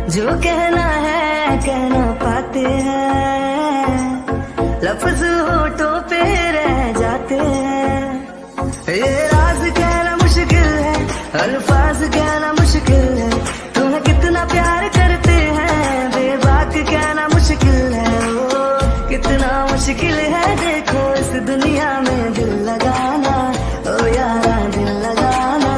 जो कहना है कह ना पाते हैं, लफ्ज होठों पे रह जाते हैं। ये राज कहना मुश्किल है, अल्फाज कहना मुश्किल है, तुम्हें कितना प्यार करते हैं बेबाक कहना मुश्किल है। ओ कितना मुश्किल है देखो इस दुनिया में दिल लगाना, ओ यारा दिल लगाना,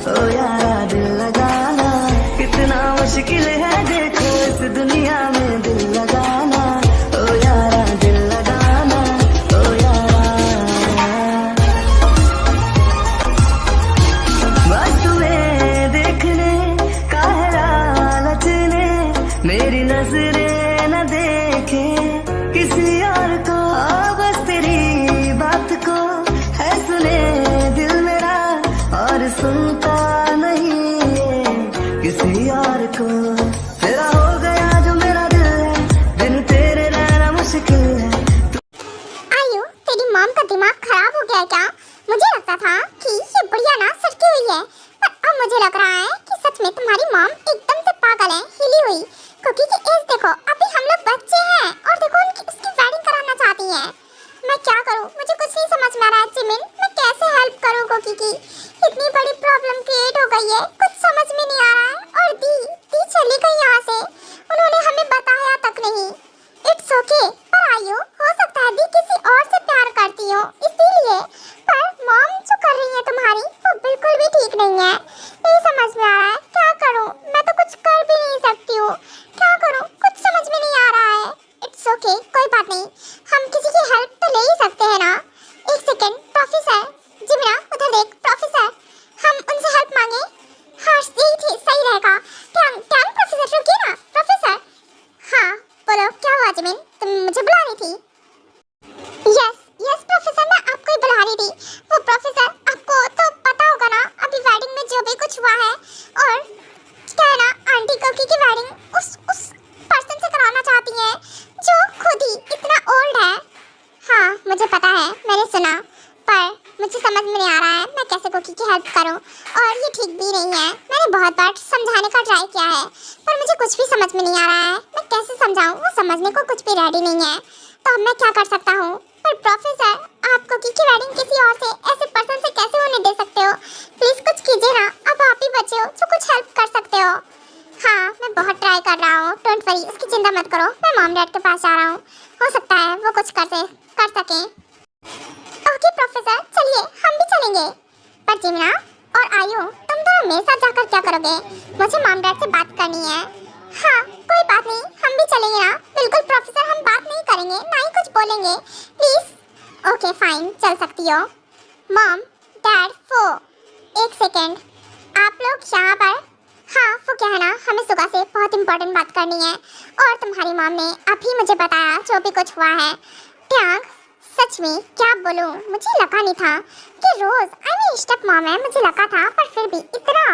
ओ यारा दिल लगाना। कितना मुश्किल है देखो इस दुनिया में दिल लगाना, ओ यारा दिल लगाना, ओ यारा। बस तुम्हें देखने का है लालच ने, मेरी नजरें न देखे किसी और को। बस तेरी बात को है सुने दिल मेरा, और सुनता नहीं है किसी और को। तेरा हो गया जो मेरा दिल है, बिन तेरे रहना मुश्किल है। आयु, तेरी मॉम का दिमाग खराब हो गया है क्या? मुझे लगता था कि ये बुढ़िया ना सटकी हुई है, पर अब मुझे लग रहा है कि सच में तुम्हारी मॉम एकदम से पागल है, हिली हुई। कुकी की एज देखो, अभी हम लोग बच्चे हैं और देखो उसकी वेडिंग कराना चाहती हैं। मैं क्या करूं? मुझे कुछ नहीं समझ में आ रहा है जिमिन, मैं कैसे हेल्प करूं कुकी की? इतनी बड़ी प्रॉब्लम क्रिएट हो गई है, कुछ समझ में नहीं आ रहा है। और दी चली गई यहाँ से, उन्होंने हमें बताया तक नहीं। इट्स ओके, पर आयु हो सकता है दी किसी और से प्यार करती हो इसीलिए, पर मॉम जो कर रही है तुम्हारी वो बिल्कुल भी ठीक नहीं है। नहीं समझ में आ रहा है, क्या करूं? मैं तो कुछ कर भी नहीं सकती हूँ, क्या करूं? कुछ समझ में नहीं आ रहा है। इट्स ओके, कोई बात नहीं, हम किसी की हेल्प तो ले ही सकते हैं ना। एक सेकेंड, प्रोफेसर जिमिना उधर देख, प्रोफेसर हम उनसे हेल्प मांगे। हाँ सही रहेगा। टैंग प्रोफेसर रुकिए ना, प्रोफेसर। हाँ बोलो, क्या हुआ जिमिन, तुम मुझे बुला रही थी? यस प्रोफेसर, मैं आपको ही बुला रही थी। वो प्रोफेसर आपको तो पता होगा ना अभी वेडिंग में जो भी कुछ हुआ है, और क्या है ना आंटी कोकी की वेडिंग उस पर्सन से कराना चाहती हैं जो खुद ही इतना ओल्ड है। हाँ मुझे पता है, मैंने सुना, पर मुझे समझ में नहीं आ रहा है मैं कैसे कोकी की हेल्प करूं, और ये ठीक भी नहीं है। मैंने बहुत बार समझाने का ट्राई किया है, पर मुझे कुछ भी समझ में नहीं आ रहा है। मैं कैसे समझाऊं, वो समझने को कुछ भी रेडी नहीं है, तो अब मैं क्या कर सकता हूँ? पर प्रोफेसर आप कोकी की वेडिंग किसी और से, ऐसे पर्सन से कैसे होने दे सकते हो? प्लीज कुछ कीजिए ना, अब आप ही बचे हो जो कुछ हेल्प कर सकते हो। हाँ मैं बहुत ट्राई कर रहा हूँ, डोंट वरी, उसकी चिंता मत करो। मैं मॉम डैड के पास जा रहा हूँ, हो सकता है वो कुछ कर सकें। ओके प्रोफेसर, चलिए हम भी चलेंगे। पर जिमिना और आयु, तुम दोनों मेरे साथ जाकर क्या करोगे? मुझे मॉम डैड से बात करनी है। हाँ कोई बात नहीं, हम भी चलेंगे ना। बिल्कुल प्रोफेसर, हम बात नहीं करेंगे ना ही कुछ बोलेंगे, प्लीज। ओके फाइन, चल सकती हो। मॉम डैड फो, एक सेकेंड, आप लोग यहाँ पर। हाँ वो क्या है ना, हमें सुबह से बहुत इंपॉर्टेंट बात करनी है, और तुम्हारी मॉम ने अभी मुझे बताया जो भी कुछ हुआ है। टैंग सच में क्या बोलूं, मुझे लगा नहीं था कि रोज स्टेप मॉम है, मुझे लगा था, पर फिर भी इतना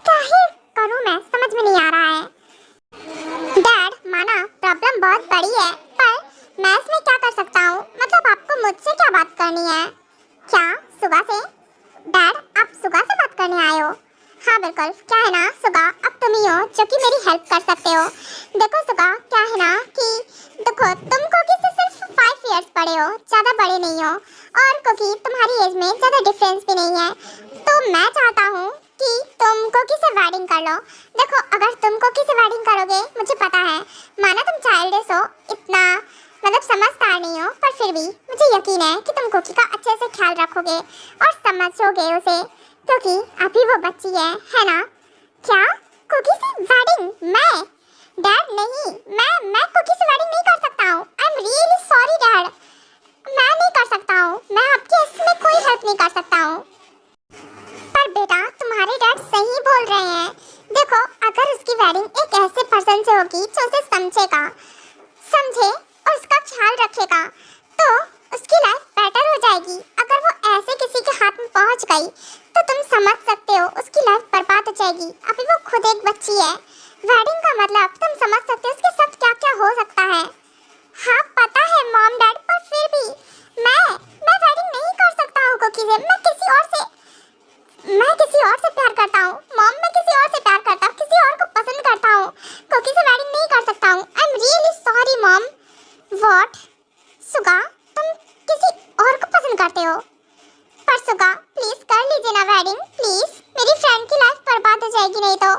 क्या ही करूं मैं, समझ में नहीं आ रहा है। डैड माना प्रॉब्लम बहुत बड़ी है, पर मैं इसमें क्या कर सकता हूँ? मतलब आपको मुझसे क्या बात करनी है? क्या सुगा से? डैड आप सुगा से बात करने आए हो? हाँ बिल्कुल, क्या है ना सुगा, अब तुम ही हो जो कि मेरी हेल्प कर सकते हो। देखो सुगा, क्या है ना कि देखो तुम कोकी से सिर्फ 5 इयर्स बड़े हो, ज़्यादा बड़े नहीं हो, और कोकी तुम्हारी एज में ज़्यादा डिफरेंस भी नहीं है, तो मैं चाहता हूँ कि तुम कोकी से वेडिंग कर लो। देखो अगर तुम कोकी से वेडिंग करोगे, मुझे पता है माना तुम चाइल्डिश हो, इतना मतलब समझदार नहीं हो, पर फिर भी मुझे यकीन है कि तुम कोकी का अच्छे से ख्याल रखोगे और समझोगे उसे, क्योंकि अभी वो बच्ची है ना? क्या कोकी से वेडिंग? मैं डैड नहीं, मैं कोकी से वेडिंग नहीं कर सकता हूँ। I am really sorry dad, मैं नहीं कर सकता हूँ, मैं आपकी इसमें कोई हेल्प नहीं कर सकता हूँ। पर बेटा तुम्हारे डैड सही बोल रहे हैं, देखो अगर उसकी वेडिंग एक ऐसे पर्सन से होगी जो उसे समझे और उसका ख्याल रखेगा, तो उसकी लाइफ बेटर हो जाएगी। अगर वो ऐसे किसी के हाथ में पहुंच गई तो तुम समझ सकते हो उसकी लाइफ बर्बाद हो जाएगी। अभी वो खुद एक बच्ची है, वेडिंग का मतलब तुम समझ सकते हो उसके साथ क्या क्या हो सकता है। हाँ पता है मॉम डैड, पर फिर भी मैं वेडिंग नहीं कर सकता हूँ कोकी से। मैं किसी और से प्यार करता हूँ मॉम, मैं किसी और से प्यार करता हूँ, किसी और को पसंद करता हूँ। कोकी सुगा, तुम किसी और को पसंद करते हो। पर सुगा, प्लीज कर लीजिए ना वेडिंग, प्लीज। मेरी फ्रेंड की लाइफ बर्बाद हो जाएगी नहीं तो।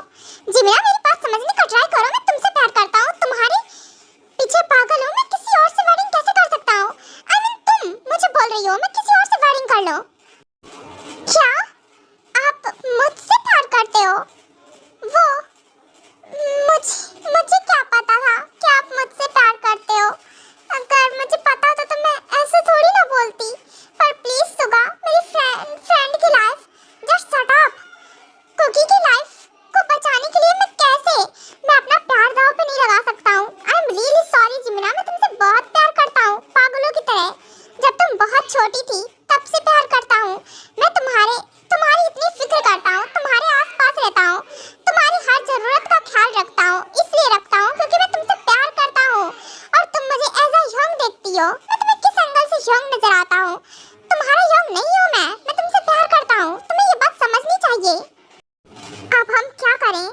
जिमिना, मेरी बात समझने का ट्राई करो। मैं तुमसे प्यार करता हूँ, तुम्हारे पीछे पागल हूँ। मैं किसी और से वेडिंग कैसे कर सकता हूँ? आई मीन, तुम मुझे बोल रही हो मैं किसी और से वेडिंग कर लूँ? क्या आप मुझसे प्यार करते हो? वो मुझे क्या पता था कि आप मुझसे प्यार करते हो। अगर मुझे पता होता तो मैं ऐसे थोड़ी ना बोलती। पर प्लीज सुगा, मेरी फ्रेंड की life, just shut up. Cookie की लाइफ को बचाने के लिए मैं अपना प्यार दांव पे नहीं लगा सकता हूँ। आई एम रियली सॉरी जिमिना, मैं तुमसे बहुत प्यार करता हूँ, पागलों की तरह। जब तुम बहुत छोटी थी तब से प्यार करता हूँ मैं। तुम्हारी इतनी फिक्र करता हूँ, तुम्हारे आसपास रहता हूँ, तुम्हारी हर जरूरत का ख्याल रखता हूँ। इसलिए रखता हूँ क्योंकि मैं तुमसे प्यार करता हूँ और तुम मुझे एज अ यंग देखती हो। मैं तुम्हें किस एंगल से यंग नजर आता हूँ? तुम्हारा यंग नहीं हूँ मैं तुमसे प्यार करता हूँ। तुम्हें ये बात समझनी चाहिए। अब हम क्या करें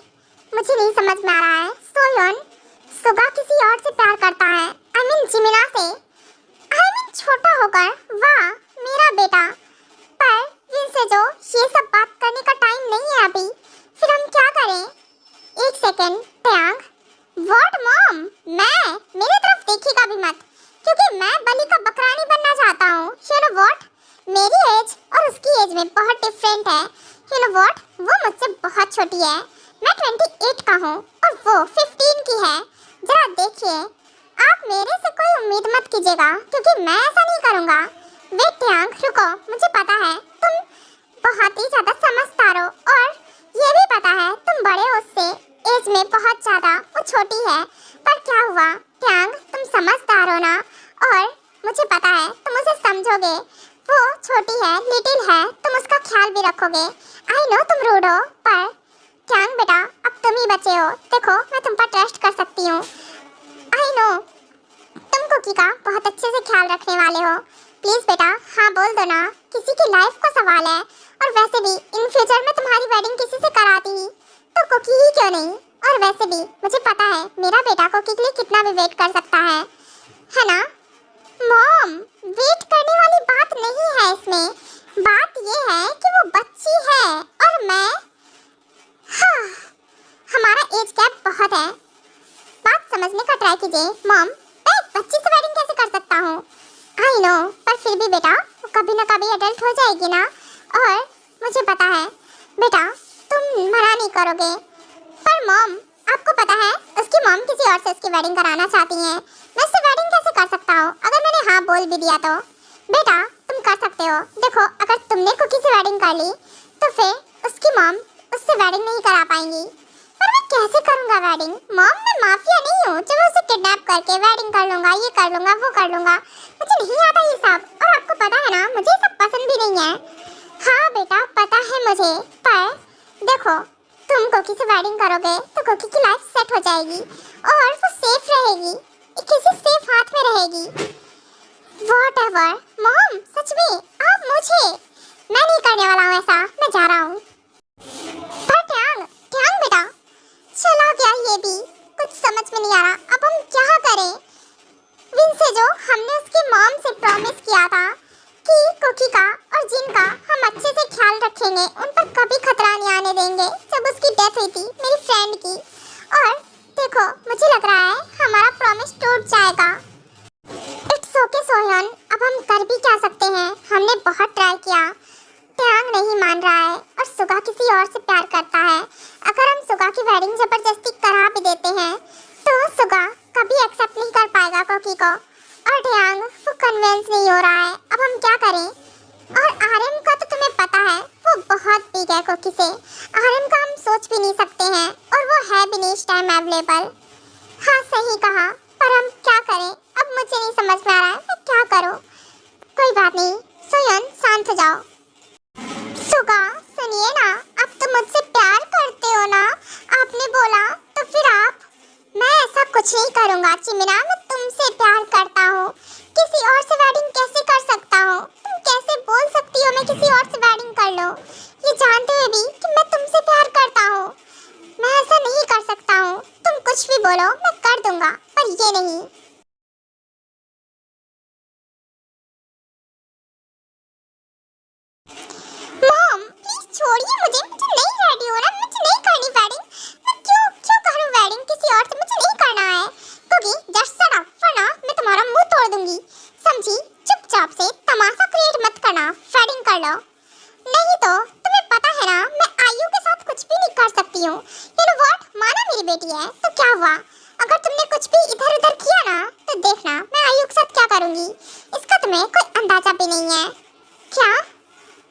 मुझे नहीं समझ में आ रहा है। सोयन, सुगा किसी और से प्यार करता है, आई मीन जिमिना से। आई मीन छोटा होकर, वाह मेरा बेटा। पर इनसे जो ये सब बात करने का टाइम नहीं है अभी। फिर हम क्या करें? एक सेकेंड टैंग, व्हाट मॉम? मेरे तरफ देखिएगा भी मत, क्योंकि मैं बलि का बकरा नहीं बनना चाहता हूँ। यू नो व्हाट, मेरी एज और उसकी एज में बहुत डिफरेंट है। यू नो व्हाट, वो मुझसे बहुत छोटी है। मैं 28 का हूँ और वो 15 की है। जरा देखिए, आप मेरे से कोई उम्मीद मत कीजिएगा, क्योंकि मैं ऐसा नहीं करूँगा। वेट टैंग, रुको, मुझे पता है तुम बहुत ही ज्यादा समझदार हो और ये भी पता है तुम बड़े हो उससे एज में बहुत ज्यादा, वो छोटी है। पर क्या हुआ टैंग, तुम समझदार हो ना, और मुझे पता है तुम उसे समझोगे। वो छोटी है, लिटिल है, तुम उसका ख्याल भी रखोगे। आई नो तुम रूड हो, पर टैंग बेटा अब तुम ही बचे हो। देखो मैं तुम पर ट्रस्ट कर सकती हूँ। आई नो तुम कुकी का बहुत अच्छे से ख्याल रखने वाले हो। प्लीज बेटा हाँ बोल दो ना, किसी की लाइफ का सवाल है। और वैसे भी इन फ्यूचर में तुम्हारी वेडिंग किसी से कराती ही तो कुकी ही क्यों नहीं? और वैसे भी मुझे पता है मेरा बेटा कुकी के लिए कितना भी वेट कर सकता है ना? मॉम, वेट करने वाली बात नहीं है इसमें। बात ये है कि वो बच्ची है और मैं, हाँ, हमारा एज गैप बहुत है। बात समझने का ट्राई कीजिए मॉम। मैं एक बच्ची से वेडिंग कैसे कर सकता हूँ? आई नो, पर फिर भी बेटा वो कभी ना कभी एडल्ट हो जाएगी ना। और मुझे पता है बेटा तुम मना नहीं करोगे। पर मॉम, आपको पता है उसकी मॉम किसी और से उसकी वेडिंग कराना चाहती हैं। मैं उससे वेडिंग कैसे कर सकता हूँ अगर मैंने हाँ बोल भी दिया तो? बेटा तुम कर सकते हो। देखो अगर तुमने कुकी से वेडिंग कर ली तो फिर उसकी मॉम उससे वेडिंग नहीं करा पाएंगी। पर मैं कैसे करूँगा वेडिंग? मॉम मैं माफिया नहीं हूँ जो मैं उसे किडनैप करके वेडिंग कर लूँगा, ये कर लूँगा, वो कर लूँगा। मुझे नहीं आता ये सब, और आपको पता है ना मुझे ये सब पसंद भी नहीं है। हाँ बेटा पता है मुझे, पर देखो तुम कुकी से वेडिंग करोगे तो कुकी की लाइफ सेट हो जाएगी और वो सेफ रहेगी, किसी सेफ हाथ में रहेगी। व्हाटएवर मॉम, सच में आप मुझे, मैं नहीं करने वाला हूँ ऐसा, मैं जा रहा हूँ। पर टैंग बेटा चला गया ये भी, कुछ समझ में नहीं आ रहा अब हम क्या करें। विंसे जो हमने उसकी मॉम से प्रॉमिस किया था कि कुकी का और जिन का हम अच्छे से ख्याल रखेंगे, उन पर कभी खतरा नहीं आने देंगे। जब उसकी डेथ हुई थी मेरी फ्रेंड की, और देखो मुझे लग रहा है हमारा प्रॉमिस टूट जाएगा। इट्स ओके सोहन, अब हम कर भी क्या सकते हैं? हमने बहुत ट्राई किया, टैंग नहीं मान रहा है और सुगा किसी और से प्यार करता है। अगर हम सुगा की वेडिंग जबरदस्ती करा भी देते हैं तो सुगा कभी एक्सेप्ट नहीं कर पाएगा कुकी को, और टैंग वो कन्विंस नहीं हो रहा है। अब हम क्या करें? और आर्यन का तो तुम्हें पता है वो बहुत बिग है कुकी से, आर्यन का हम सोच भी नहीं सकते हैं और वो है भी नहीं इस टाइम अवेलेबल। हाँ सही कहा, पर हम क्या करें? अब मुझे नहीं समझ में आ रहा है मैं क्या करूँ। कोई बात नहीं सोयन, शांत हो जाओ। सुगा सुनिए ना, अब तो मुझसे प्यार करते हो ना, आपने बोला तो फिर आप। मैं ऐसा कुछ नहीं करूँगा चिमिना, मैं तुमसे प्यार करता हूँ। किसी और से वेडिंग कैसे कर सकता हूँ? तुम कैसे बोल सकती हो मैं किसी और से वेडिंग कर लूँ, ये जानते हुए भी कि मैं तुमसे प्यार करता हूँ? मैं ऐसा नहीं कर सकता हूँ। तुम कुछ भी बोलो मैं कर दूंगा, पर ये नहीं। मुझे मुझे नहीं रेडी होना, मुझे नहीं करनी वेडिंग। मैं क्यों क्यों करूं वेडिंग किसी और से? मुझे नहीं करना है क्योंकि जस्ट शट अप वरना मैं तुम्हारा मुंह तोड़ दूंगी, समझी? चुपचाप से तमाशा क्रिएट मत करना, वेडिंग कर लो। नहीं तो तुम्हें पता है ना मैं आयु के साथ कुछ भी नहीं कर सकती हूँ। यू नो व्हाट, माना मेरी बेटी है तो क्या हुआ, अगर तुमने कुछ भी इधर उधर किया ना तो देखना मैं आयु के साथ क्या करूंगी, इसका तुम्हें कोई अंदाजा भी नहीं है। क्या?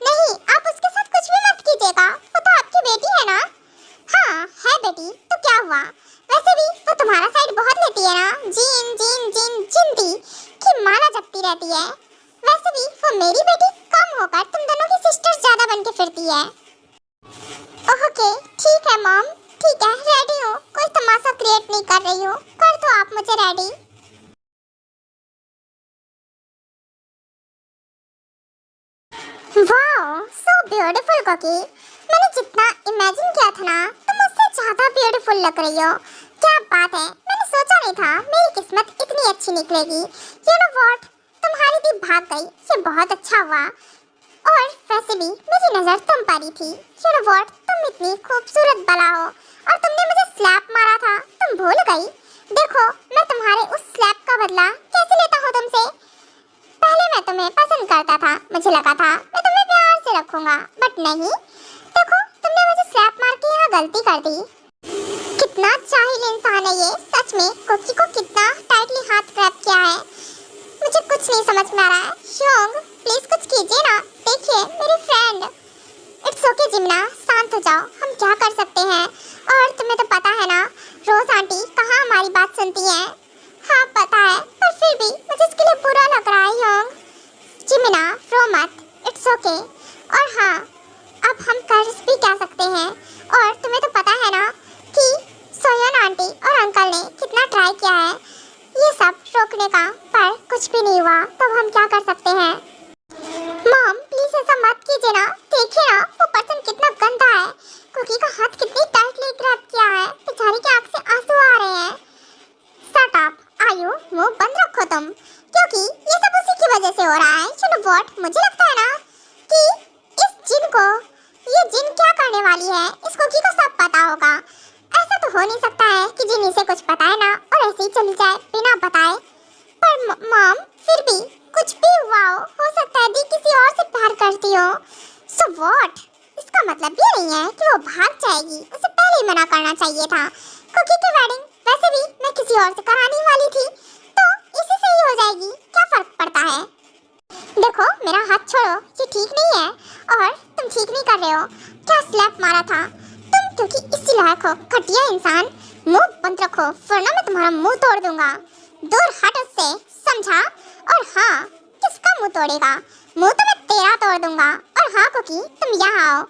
नहीं, आप उसके साथ कुछ भी मत कीजिएगा, वो तो आपकी बेटी है ना। हाँ है बेटी, तो क्या हुआ? वैसे भी वो तुम्हारा साइड बहुत लेती है ना, जीन जीन जीन जिंदी की माला जपती रहती है। वैसे भी वो मेरी बेटी कम होकर तुम दोनों की सिस्टर्स ज्यादा बन के फिरती है। ओके ठीक है मॉम, ठीक है रेडी हूँ, कोई तमाशा क्रिएट नहीं कर रही हूँ, कर दो आप मुझे रेडी। वाओ सो ब्यूटीफुल कोकी, मैंने जितना इमेजिन किया था ना तुम उससे ज्यादा ब्यूटीफुल लग रही हो। क्या बात है, मैंने सोचा नहीं था मेरी किस्मत इतनी अच्छी निकलेगी। यू नो व्हाट, तुम्हारी दी भाग गई, ये बहुत अच्छा हुआ। और वैसे भी मेरी नजर तुम पर ही थी। यू नो व्हाट, तुम इतनी खूबसूरत बला हो और तुमने मुझे स्लैप मारा था, तुम भूल गई? देखो मैं तुम्हारे उस स्लैप का बदला कैसे लेता हूँ तुमसे। पहले मैं तुम्हें पसंद करता था, मुझे लगा था मैं तुम्हें प्यार से रखूंगा, बट नहीं। देखो तुमने मुझे स्लैप मार के यहाँ गलती कर दी। कितना जाहिल इंसान है ये, सच में कोकी को कितना टाइटली हाथ ग्रैब किया है, मुझे कुछ नहीं समझ में आ रहा है। योंग प्लीज कुछ कीजिए ना, देखिए मेरी फ्रेंड। इट्स ओके जिमना, शांत हो जाओ, हम क्या कर सकते हैं। और तुम्हें तो पता है ना रोज आंटी कहाँ हमारी बात सुनती हैं। हाँ पता है, पर फिर भी मुझे इसके लिए बुरा लग रहा है। योंग जिमिना रो मत, इट्स ओके। और हाँ अब हम कर भी क्या सकते हैं। और तुम्हें तो पता है ना कि सोयन आंटी और अंकल ने कितना ट्राई किया है ये सब रोकने का, पर कुछ भी नहीं हुआ, तो हम क्या कर सकते हैं। मॉम प्लीज ऐसा मत कीजिए ना, देखिए ना वो पर्सन कितना गंदा है, कुकी का हाथ कितनी टाइटली ग्रैब किया है, बेचारी की आंख से आंसू आ रहे हैं। शट अप आयु, मुंह बंद रखो तुम, क्योंकि ये सब उसी की वजह से हो रहा है। यू नो व्हाट, मुझे लगता है ना कि इस जिन को, ये जिन क्या करने वाली है इस कुकी को सब पता होगा। ऐसा तो हो नहीं सकता है कि जिन इसे कुछ पता है ना और ऐसे ही चली जाए बिना बताए। पर मॉम फिर भी कुछ भी हुआ हो सकता है दी किसी और से प्यार करती हो। सो व्हाट, इसका मतलब ये नहीं है कि वो भाग जाएगी, उसे पहले ही मना करना चाहिए था। कुकी की वेडिंग वैसे भी मैं किसी और से कराने वाली थी, तो इसी से ही हो जाएगी, क्या फर्क पड़ता है। देखो मेरा हाथ छोड़ो, ये ठीक नहीं है और तुम ठीक नहीं कर रहे हो। क्या स्लैप मारा था तुम, क्योंकि इसी लायक हो घटिया इंसान। मुंह बंद रखो वरना मैं तुम्हारा मुंह तोड़ दूंगा, दूर हट उससे, समझा? और हाँ किसका मुंह तोड़ेगा, मुंह तो मैं तेरा तोड़ दूंगा। और हाँ कुकी तुम यहाँ आओ,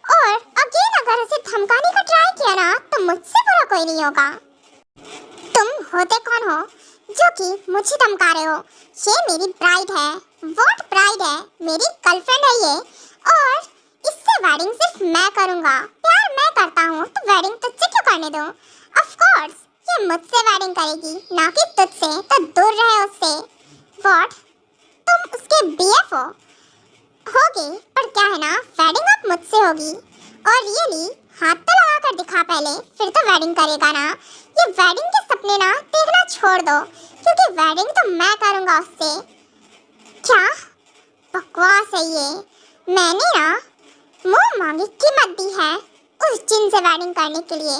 और अगेन अगर उसे धमकाने का ट्राई किया ना तो मुझसे बुरा कोई नहीं होगा। तुम होते कौन हो जो कि मुझे धमका रहे हो? ये मेरी ब्राइड है। व्हाट ब्राइड है? मेरी गर्लफ्रेंड है ये, और इससे वेडिंग सिर्फ मैं करूंगा। प्यार मैं करता हूँ तो वेडिंग तुझसे क्यों करने दूँ? ऑफ कोर्स ये मुझसे वेडिंग करेगी, ना कि तुझसे, तो दूर रहे उससे। व्हाट, तुम उसके बीएफ होगी, पर क्या है ना वेडिंग अब मुझसे होगी। और रियली हाथ तो लगा कर दिखा पहले, फिर तो वेडिंग करेगा ना। ये वेडिंग के सपने ना देखना छोड़ दो, क्योंकि वेडिंग तो मैं करूंगा उससे। क्या बकवास है ये, मैंने ना मुंह मांगी कीमत दी है उस जिन से वेडिंग करने के लिए,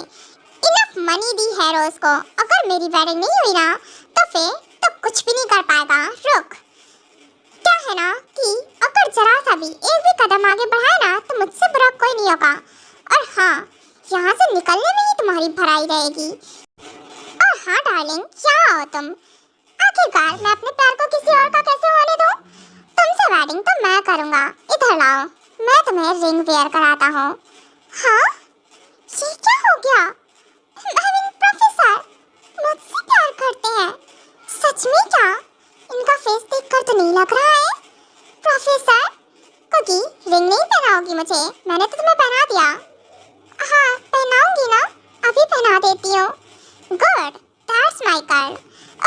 इनफ मनी दी है रोज को। अगर मेरी वेडिंग नहीं हुई ना तो फिर तो कुछ भी नहीं कर पाएगा। रुक, क्या है ना कि अगर जरा सा भी एक भी कदम आगे बढ़ाए ना तो मुझसे बुरा कोई नहीं होगा। और हाँ यहाँ से निकलने में ही तुम्हारी भलाई रहेगी। और हाँ डार्लिंग क्या हो तुम, आखिरकार मैं अपने प्यार को किसी और का कैसे होने दूं? तुमसे वेडिंग तो मैं करूंगा, इधर लाओ मैं तुम्हें रिंग वेयर कराता हूँ। हाँ ये क्या हो गया? I mean, प्रोफेसर मुझसे प्यार करते हैं सच में क्या? इनका फेस देखकर तो नहीं लग रहा है। प्रोफेसर कुकी रिंग नहीं पहनाओगी मुझे? मैंने तो तुम्हें पहना दिया। हाँ पहनाऊंगी ना, अभी पहना देती हूँ। Good, that's my girl.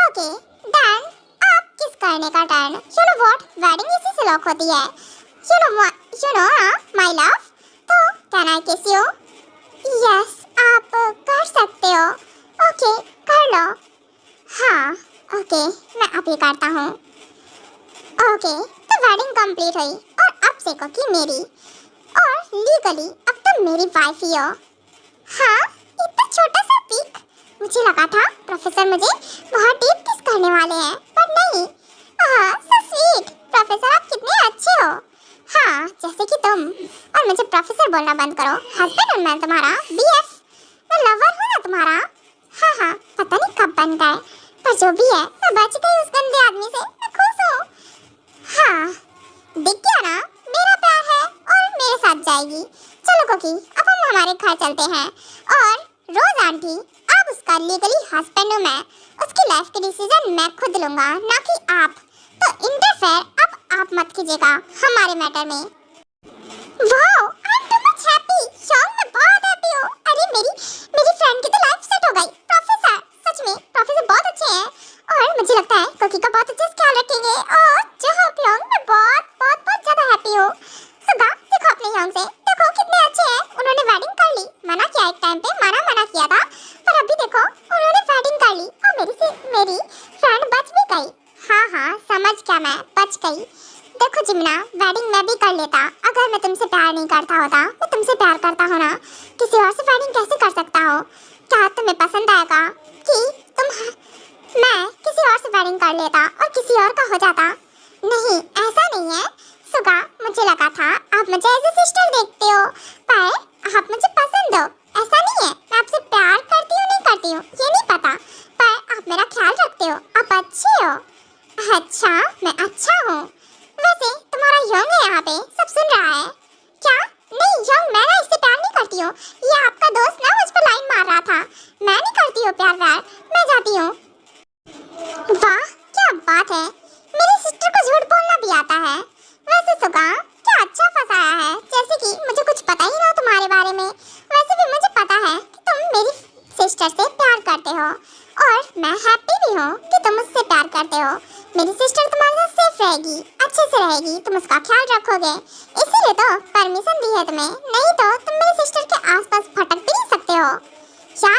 Okay then आप किस करने का turn. You know what, wedding इसी से लॉक होती है। यू नो माय लव, तो can I kiss you? Yes, आप कर सकते हो। ओके, कर लो। हाँ, ओके, मैं अभी करता हूँ। ओके, तो वेडिंग कंप्लीट हुई और अब से कोकी मेरी और लीगली अब तुम मेरी वाइफ ही हो। हाँ, इतना छोटा सा पिक। मुझे लगा था प्रोफेसर मुझे बहुत डीप किस करने वाले हैं, पर नहीं। So sweet. प्रोफेसर आप कितने अच्छे हो। हाँ, जैसे कि तुम। और मुझे प्रोफेसर बोलना बंद करो। हस्बैंड हूँ मैं तुम्हारा, बीएफ। मैं लवर हूँ ना तुम्हारा। हाँ हाँ, पता नहीं कब बन गए, पर जो भी है मैं बच गई उस गंदे आदमी से। मैं खुश हूँ। हाँ, दिख गया ना, मेरा प्यार है और मेरे साथ जाएगी। चलो कोकी, अब हम हमारे घर चलते हैं। और रोज आंटी, अब उसका लीगली हस्बैंड हूँ मैं। उसकी लाइफ के डिसीजन मैं खुद लूंगा, ना कि आप। तो इंटरफेयर अब आप मत कीजिएगा हमारे मैटर में। Wow, I am too much happy. Song, मैं बहुत हैप्पी हूँ। अरे मेरी फ्रेंड की तो लाइफ सेट हो गई। प्रोफेसर, सच में प्रोफेसर बहुत अच्छे हैं और मुझे लगता है कोकी का बहुत अच्छे से ख्याल रखेंगे। और जो प्योंग, मैं बहुत बहुत बहुत ज्यादा हैप्पी हूँ। सुगा, देखो अपने योंग से, देखो कितने अच्छे हैं। उन्होंने वेडिंग कर ली। मना किया एक टाइम पे, मना किया था, पर अभी देखो उन्होंने वेडिंग कर ली और मेरी फ्रेंड बच भी गई। हाँ हाँ, समझ गया, मैं बच गई। देखो जिमना, वेडिंग मैं भी कर लेता अगर मैं तुमसे प्यार नहीं करता होता। मैं तुमसे प्यार करता हूँ ना, किसी और से वेडिंग कैसे कर सकता हो? क्या तुम्हें पसंद आएगा कि मैं किसी और से वेडिंग कर लेता और किसी और का हो जाता? नहीं, ऐसा नहीं है सुगा। मुझे लगा था आप मुझे एज ए सिस्टर देखते हो, पर आप मुझे पसंद हो। ऐसा नहीं है मैं आपसे प्यार करती हूँ नहीं करती हूँ ये नहीं पता, पर आप मेरा ख्याल रखते हो, आप अच्छे हो। अच्छा, मैं अच्छा हूँ। वैसे तुम्हारा यंग है यहाँ पे, सब सुन रहा है क्या? नहीं यंग, मैं ना इससे प्यार नहीं करती हूँ। ये आपका दोस्त ना मुझ पर लाइन मार रहा था। मैं नहीं करती हूँ प्यार व्यार, मैं जाती हूँ। वाह, क्या बात है, मेरी सिस्टर को झूठ बोलना भी आता है। वैसे सुगा, क्या अच्छा फंसाया है, जैसे कि मुझे कुछ पता ही ना तुम्हारे बारे में। वैसे भी मुझे पता है कि तुम मेरी सिस्टर से प्यार करते हो और मैं हैप्पी भी हूँ कि तुम उससे प्यार करते हो। मेरी सिस्टर तुम्हारे साथ सेफ रहेगी, अच्छे से रहेगी, तुम उसका ख्याल रखोगे, इसीलिए तो परमिशन दी है तुम्हें। नहीं तो तुम मेरी सिस्टर के आसपास भटक भी नहीं सकते हो। या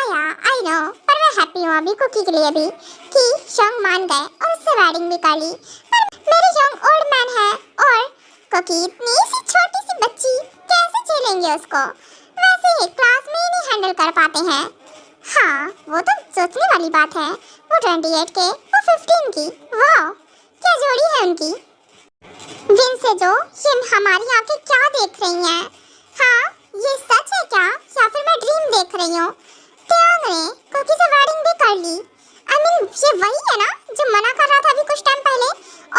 आई नो, पर मैं हैप्पी हूँ अभी कुकी के लिए भी कि शंग मान गए और उससे वेडिंग भी कर ली। पर मेरे शंग ओल्ड मैन है और कुकी इतनी सी छोटी सी बच्ची, कैसे झेलेंगे उसको? वैसे ही क्लास में ही नहीं हैंडल कर पाते हैं। हाँ, वो तो सोचने वाली बात है। वो 28 के, वो 15 की। वाह, क्या जोड़ी है उनकी। विन से जो ये हमारी आंखें क्या देख रही हैं? हाँ, ये सच है क्या या फिर मैं ड्रीम देख रही हूँ? त्यांग ने कोकी से वेडिंग भी कर ली। I mean, ये वही है ना जो मना कर रहा था अभी कुछ टाइम पहले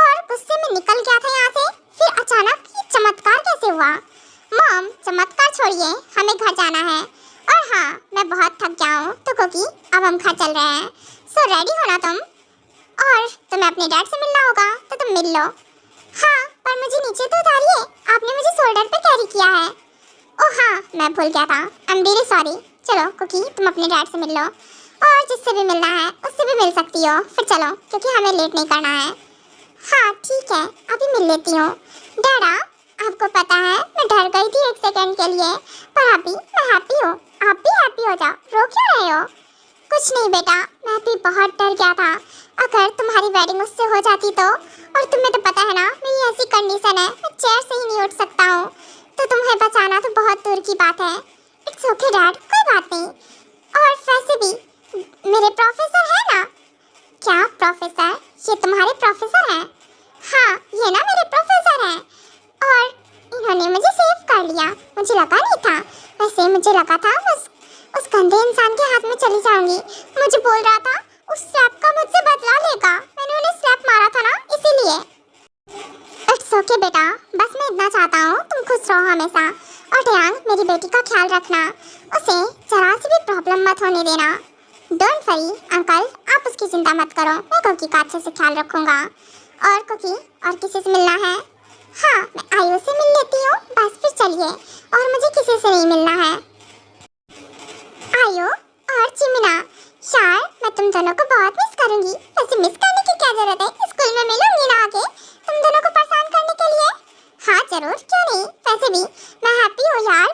और गुस्से में निकल गया था यहाँ से। फिर अचानक ये चमत्कार कैसे हुआ? मॉम, चमत्कार छोड़िए, हमें घर जाना है। और हाँ, मैं बहुत थक गया हूँ, तो कोकी अब हम घर चल रहे हैं। सो रेडी हो ना तुम? और तुम्हें अपने डैड से मिलना होगा तो तुम मिल लो। हाँ, पर मुझे नीचे तो उतारिए, आपने मुझे शोल्डर पे कैरी किया है। ओह हाँ, मैं भूल गया था, आई एम रियली सॉरी। चलो कोकी, तुम अपने डैड से मिल लो और जिससे भी मिलना है उससे भी मिल सकती हो। फिर चलो, क्योंकि हमें लेट नहीं करना है। हाँ ठीक है, अभी मिल लेती हूँ। डैडा, आपको पता है मैं डर गई थी एक सेकंड के लिए, पर अभी मैं हैप्पी हूँ। आप भी हैप्पी हो जाओ, रो क्यों रहे हो? कुछ नहीं बेटा, मैं भी बहुत डर गया था अगर तुम्हारी वेडिंग उससे हो जाती तो। और तुम्हें तो पता है ना मेरी ऐसी कंडीशन है, मैं चेयर से ही नहीं उठ सकता हूँ, तो तुम्हें बचाना तो बहुत दूर की बात है। इट्स ओके डैड, कोई बात नहीं। और वैसे भी मेरे प्रोफेसर है ना। क्या प्रोफेसर? ये तुम्हारे प्रोफेसर हैं? हाँ, ये ना मेरे प्रोफेसर हैं और इन्होंने मुझे सेव कर लिया। मुझे लगा नहीं था, वैसे मुझे लगा था उस गंदे इंसान के हाथ में चली जाऊंगी। मुझे बोल रहा था उस स्लैप का मुझसे बदला लेगा, मैंने उन्हें स्लैप मारा था ना, इसीलिए। इट्स ओके बेटा, बस मैं इतना चाहता हूँ तुम खुश रहो हमेशा। और टयांग, मेरी बेटी का ख्याल रखना, उसे जरा सी भी प्रॉब्लम मत होने देना। डोंट वरी अंकल, आप उसकी चिंता मत करो, मैं कोकी का अच्छे से ख्याल रखूंगा। और कोकी, और किसी से मिलना है? हाँ, मैं आयु से मिल लेती हूँ, बस फिर चलिए, और मुझे किसी से नहीं मिलना है। आयु और चिमिना, शायद मैं तुम दोनों को बहुत मिस करूंगी। वैसे मिस करने की क्या जरूरत है, स्कूल में मिलूंगी ना आके तुम दोनों को परेशान करने के लिए। हाँ जरूर, क्यों नहीं। वैसे भी मैं हैप्पी हूँ यार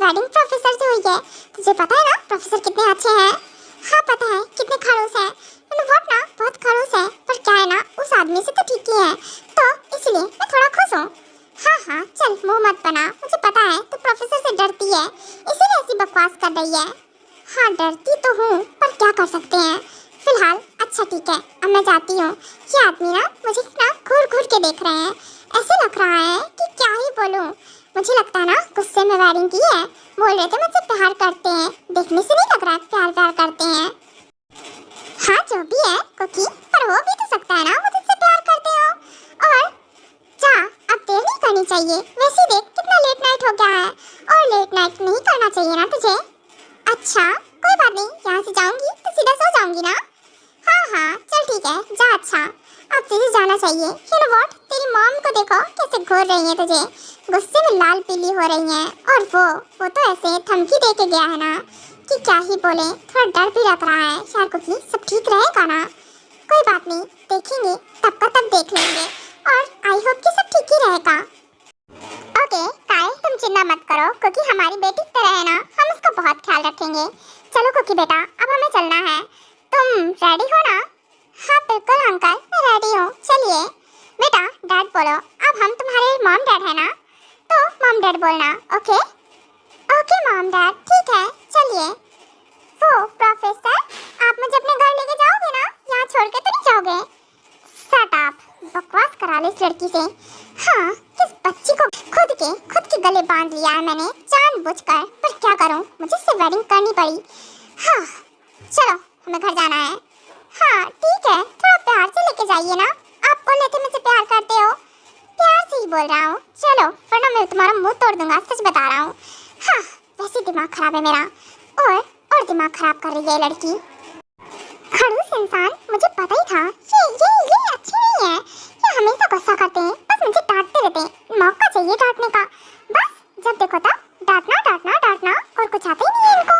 वेडिंग प्रोफेसर से हुई है। तुझे पता है ना प्रोफेसर कितने अच्छे हैं। हाँ पता है, कितने खड़ूस हैं। व्हाट ना, बहुत खड़ूस है, पर क्या है ना उस आदमी से तो ठीक ही है, तो इसलिए मैं थोड़ा खुश हूँ। हाँ हाँ चल मुंह मत बना, मुझे पता है तू प्रोफेसर से डरती है, इसीलिए ऐसी बकवास कर रही है। हाँ डरती तो हूँ, पर क्या कर सकते हैं। फिलहाल अच्छा ठीक है, अब मैं जाती हूँ। ये आदमी ना मुझे ना घूर घूर के देख रहे हैं, ऐसे लग रहा है कि क्या ही बोलूँ। मुझे लगता है ना गुस्से में वेडिंग की है, बोल रहे थे मुझसे प्यार करते हैं, देखने से नहीं लग रहा है प्यार प्यार करते हैं। हाँ जो भी है कुकी, पर हो भी तो सकता है ना वो तुझसे प्यार करते हो। और जा, अब देर नहीं करनी चाहिए, वैसे देख कितना लेट नाइट हो गया है, और लेट नाइट नहीं करना चाहिए ना तुझे। अच्छा कोई बात नहीं, यहाँ से जाऊंगी तो सीधा सो जाऊंगी ना। हाँ हाँ चल ठीक है जा। अच्छा अब तुझे जाना चाहिए। यू नो व्हाट, तेरी मॉम को देखो कैसे घूर रही है तुझे, गुस्से में लाल पीली हो रही हैं। और वो तो ऐसे धमकी दे के गया है ना कि क्या ही बोले, थोड़ा डर भी लग रहा है। शायद कुकी सब ठीक रहेगा ना। कोई बात नहीं, देखेंगे तब का तब देख लेंगे, और आई होप कि सब ठीक ही रहेगा। ओके काय तुम चिंता मत करो, क्योंकि हमारी बेटी की तरह है ना, हम उसका बहुत ख्याल रखेंगे। चलो कुकी बेटा अब हमें चलना है, तुम रेडी हो ना। हाँ बिल्कुल अंकल मैं रेडी हूँ। चलिए बेटा डैड बोलो, अब हम तुम्हारे मॉम डैड है ना, तो मॉम डैड बोलना। ओके ओके मॉम डैड ठीक है। चलिए वो प्रोफेसर आप मुझे अपने घर लेके जाओगे ना, यहाँ छोड़ के तो नहीं जाओगे। शट अप, बकवास करा ले इस लड़की से। हाँ किस बच्ची को खुद के गले बांध लिया है मैंने जानबूझकर, पर क्या करूँ मुझे इससे वेडिंग करनी पड़ी। हाँ चलो हमें घर जाना है। हाँ ठीक है, थोड़ा प्यार से लेके जाइए ना, आप बोल रहे थे मुझे प्यार करते हो, प्यार से ही बोल रहा हूँ। चलो वरना मैं तुम्हारा मुंह तोड़ दूंगा, सच बता रहा हूँ। हाँ वैसे दिमाग खराब है मेरा, और दिमाग खराब कर रही है लड़की। खड़ूस इंसान, मुझे पता ही था ये अच्छे नहीं है, ये हमेशा गुस्सा करते हैं, बस मुझे डांटते रहते हैं, मौका चाहिए डांटने का, बस जब देखो तब डांटना डांटना डांटना, और कुछ आता ही नहीं है इनको।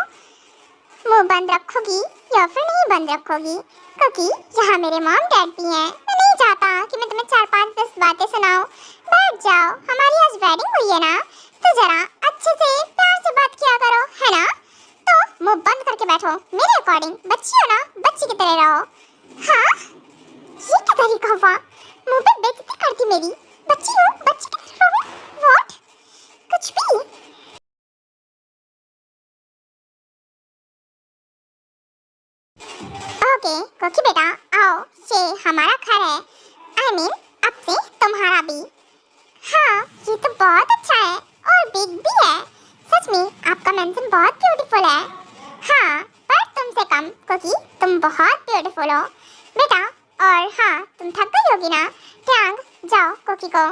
मुंह बंद रखोगी या फिर नहीं बंद रखोगी, क्योंकि यहाँ मेरे मॉम डैड भी हैं। मैं नहीं चाहता कि मैं तुम्हें 4-5-10 बातें सुनाऊं। बैठ जाओ, हमारी आज वेडिंग हुई है ना, तो जरा अच्छे से प्यार से बात किया करो, है ना। तो मुंह बंद करके बैठो, मेरे अकॉर्डिंग बच्ची हो ना, बच्ची की तरह रहो। हाँ ये क्या तरीका हुआ, मुंह पे बेइज्जती करती मेरी, बच्ची हूँ बच्ची की तरह रहो। व्हाट, कुछ भी। ओके कोकी बेटा आओ, ये हमारा घर है, आई मीन अब से तुम्हारा भी। हाँ ये तो बहुत अच्छा है और बिग भी है, सच में आपका मेंशन बहुत ब्यूटीफुल है। हाँ पर तुमसे कम, क्योंकि तुम बहुत ब्यूटीफुल हो बेटा। और हाँ तुम थक गई होगी ना, ट्यांग जाओ कोकी को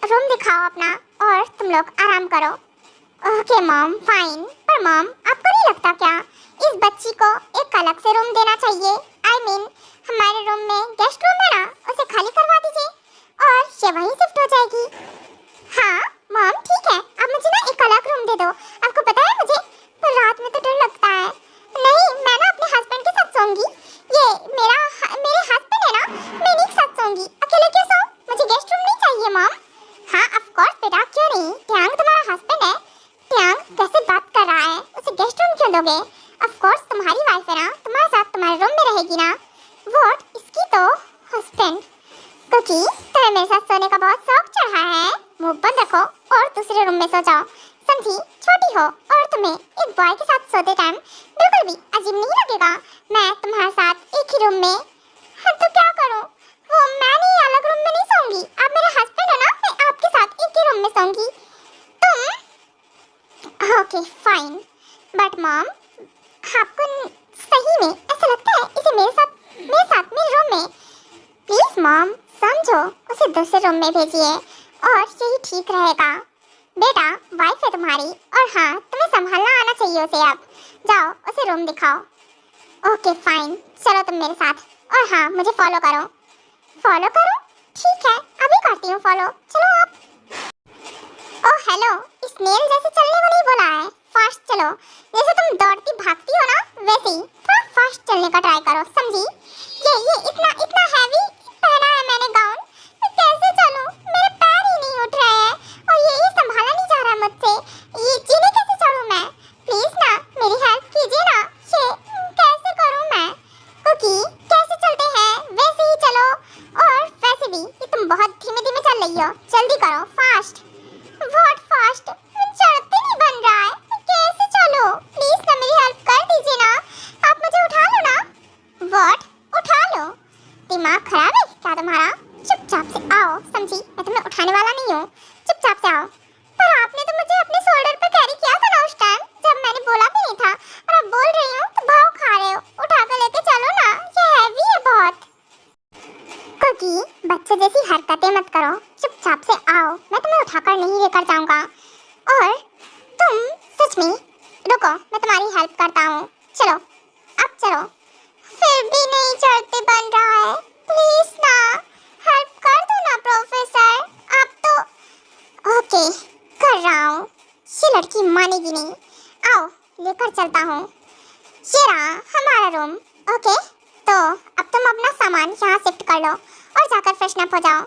रूम दिखाओ अपना, और तुम लोग आराम करो। ओके मॉम फाइन, पर मॉम आपको नहीं लगता क्या इस बच्ची को एक अलग से रूम देना चाहिए। आई मीन हमारे रूम में गेस्ट रूम है ना, उसे खाली करवा दीजिए और ये वहीं शिफ्ट हो जाएगी। हाँ मॉम ठीक है, आप मुझे ना एक अलग रूम दे दो। आपको पता है मुझे पर रात में तो डर लगता है। नहीं मैं ना अपने हस्बैंड के साथ सोऊंगी, ये मेरे हस्बैंड है ना, मैं नहीं साथ सोऊंगी, अकेले क्यों सोऊं, मुझे गेस्ट रूम नहीं चाहिए मॉम। हाँ ऑफ कोर्स बेटा क्यों नहीं, ट्यांग तुम्हारा हस्बैंड है। ट्यांग कैसे बात कर रहा है, उसे गेस्ट रूम क्यों दोगे। ऑफ कोर्स तुम्हारी वाइफ है ना, तुम्हारे साथ तुम्हारे रूम में रहेगी ना। व्हाट, इसकी तो हस्बैंड, क्योंकि तुम्हें मेरे साथ सोने का बहुत शौक चढ़ा है। मुंह बंद रखो और दूसरे रूम में सो जाओ, समझी। छोटी हो और तुम्हें एक बॉय के साथ सोते टाइम बिल्कुल भी अजीब नहीं लगेगा। मैं तुम्हारे साथ एक ही रूम में, हाँ तो क्या करूं, वो मैं नहीं अलग रूम में नहीं सोऊंगी, आप मेरे हस्बैंड हो ना, मैं आपके साथ एक ही रूम में सोऊंगी। तुम ओके फाइन, बट मॉम आपको सही में ऐसा लगता है इसे मेरे रूम में, प्लीज मॉम समझो, उसे दूसरे रूम में भेजिए और यही ठीक रहेगा। बेटा वाइफ है तुम्हारी, और हाँ तुम्हें संभालना आना चाहिए उसे। अब जाओ उसे रूम दिखाओ। ओके फाइन, चलो तुम मेरे साथ, और हाँ मुझे फॉलो करो। फॉलो करो, ठीक है अभी करती हूँ फॉलो, चलो आप। ओह हेलो, स्नेल जैसे चलने को नहीं बोला है, फास्ट चलो, जैसे तुम दौड़ती भागती हो ना वैसे ही थोड़ा फास्ट चलने का ट्राई करो, समझी। ये इतना हैवी पहना है मैंने गाउन, मैं कैसे चलूं, मेरे पैर ही नहीं उठ रहे हैं, और ये संभाला नहीं जा रहा मुझसे, ये जीने कैसे चढ़ूं बहुत धीमे धीमे चल रही हो, जल्दी करो, फास्ट। What fast? चढ़ते नहीं बन रहा है, कैसे चलो? प्लीज ना मेरी हेल्प कर दीजिए ना, आप मुझे उठा लो ना। व्हाट? उठा लो? दिमाग खराब है क्या तुम्हारा? चुपचाप से आओ, समझी? मैं तुम्हें उठाने वाला नहीं हूँ, चुपचाप से आओ। पर आपने तो मुझे अपने शोल्डर पे कैरी किया था ना उस टाइम, जब मैंने बोला भी नहीं था, और अब बोल रही हूँ तो भाव खा रहे हो। उठा कर लेके चलो ना, ये हैवी है बहुत। कुकी, बच्चे जैसी हरकतें मत करो, चुपचाप से आओ, मैं तुम्हें उठाकर नहीं लेकर जाऊंगा। और तुम सच में रुको, मैं तुम्हारी हेल्प करता हूँ, चलो अब चलो। फिर भी नहीं चढ़ते बन रहा है, प्लीज ना हेल्प कर दो ना प्रोफेसर, आप तो। ओके, कर रहा हूँ, ये लड़की मानेगी नहीं। आओ लेकर चलता हूँ, ये रहा हमारा रूम। ओके, तो अब तुम अपना सामान यहाँ शिफ्ट कर लो और जाकर फ्रेशन अप हो जाओ।